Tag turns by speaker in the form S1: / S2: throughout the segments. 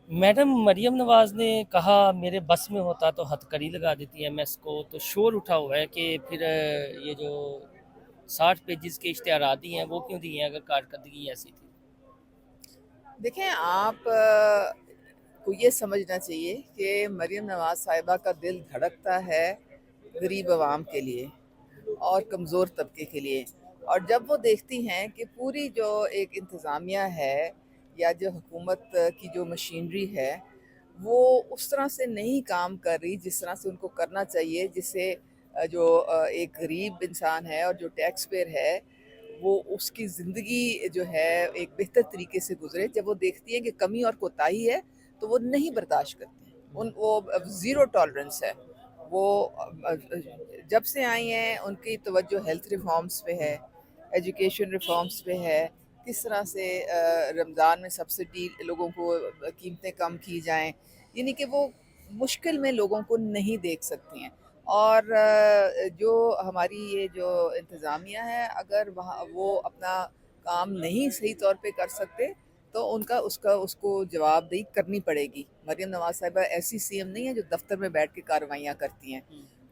S1: Madam Maryam नवाज़ ने कहा मेरे बस में होता तो हथकड़ी लगा देती एमएस को, तो शोर उठा हुआ है कि फिर ये जो 60 पेजेस के इश्तिहारात दिए हैं वो क्यों दिए हैं अगर कारकर्दगी ऐसी थी।
S2: देखें आप को ये समझना चाहिए कि मरीम नवाज साहिबा का दिल धड़कता है गरीब आवाम के लिए और कमज़ोर तबके के लिए। और जब वो देखती हैं कि पूरी जो एक इंतज़ामिया है या जो हुकूमत की जो मशीनरी है वो उस तरह से नहीं काम कर रही जिस तरह से उनको करना चाहिए, जिससे जो एक गरीब इंसान है और जो टैक्स पेयर है वो उसकी ज़िंदगी जो है एक बेहतर तरीके से गुजरे। जब वो देखती हैं कि कमी और कोताही है तो वो नहीं बर्दाश्त करती हैं। उन वो ज़ीरो टॉलरेंस है। वो जब से आई हैं उनकी तवज्जो हेल्थ रिफॉर्म्स पे है, एजुकेशन रिफॉर्म्स पे है, किस तरह से रमज़ान में सब्सिडी लोगों को कीमतें कम की जाएं, यानी कि वो मुश्किल में लोगों को नहीं देख सकती हैं। और जो हमारी ये जो इंतज़ामिया है अगर वहाँ वो अपना काम नहीं सही तौर पे कर सकते तो उनका उसका उसको जवाबदेही करनी पड़ेगी। मरीम नवाज़ साहिबा ऐसी सीएम नहीं है जो दफ्तर में बैठ के कार्रवाइयाँ करती हैं।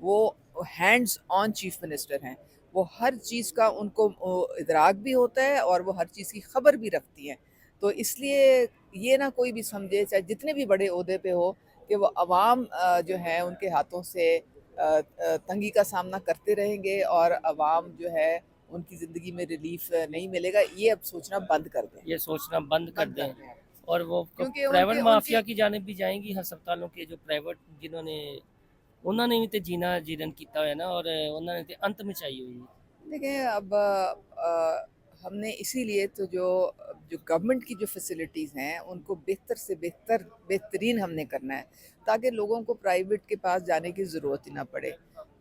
S2: वो हैंड्स ऑन चीफ मिनिस्टर हैं। वो हर चीज़ का उनको इदराक भी होता है और वो हर चीज़ की खबर भी रखती हैं। तो इसलिए ये ना कोई भी समझे चाहे जितने भी बड़े ओहदे पे हो कि वो अवाम जो है उनके हाथों से तंगी का सामना करते रहेंगे और अवाम जो है उनकी ज़िंदगी में रिलीफ नहीं मिलेगा। ये अब सोचना बंद कर दें।
S1: ये सोचना बंद कर
S2: बंद कर
S1: दें
S2: दें।
S1: और वो
S2: क्योंकि
S1: प्राइवेट
S2: उनके उनके
S1: माफिया की जानिब भी जाएंगी हस्पतालों के जो प्राइवेट जिन्होंने उन्होंने भी तो जीना जीरन किया है ना और उन्होंने तो अंत मचाई हुई है।
S2: देखिए अब हमने इसीलिए तो जो जो गवर्नमेंट की जो फैसिलिटीज़ हैं उनको बेहतर से बेहतरीन हमने करना है ताकि लोगों को प्राइवेट के पास जाने की ज़रूरत ही ना पड़े।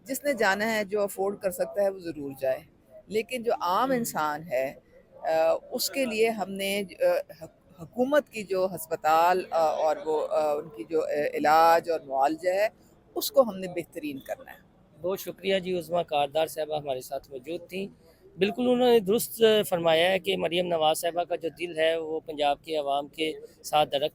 S2: जिसने जाना है जो अफोर्ड कर सकता है वो ज़रूर जाए, लेकिन जो आम इंसान है उसके लिए हमने हुकूमत की जो हस्पताल और वो उनकी जो इलाज और मुआवजा है उसको हमने बेहतरीन करना है।
S1: बहुत शुक्रिया जी, उज़्मा कारदार साहबा हमारे साथ मौजूद थी। बिल्कुल उन्होंने दुरुस्त फरमाया है कि मरियम नवाज़ साहबा का जो दिल है वो पंजाब के अवाम के साथ धड़कता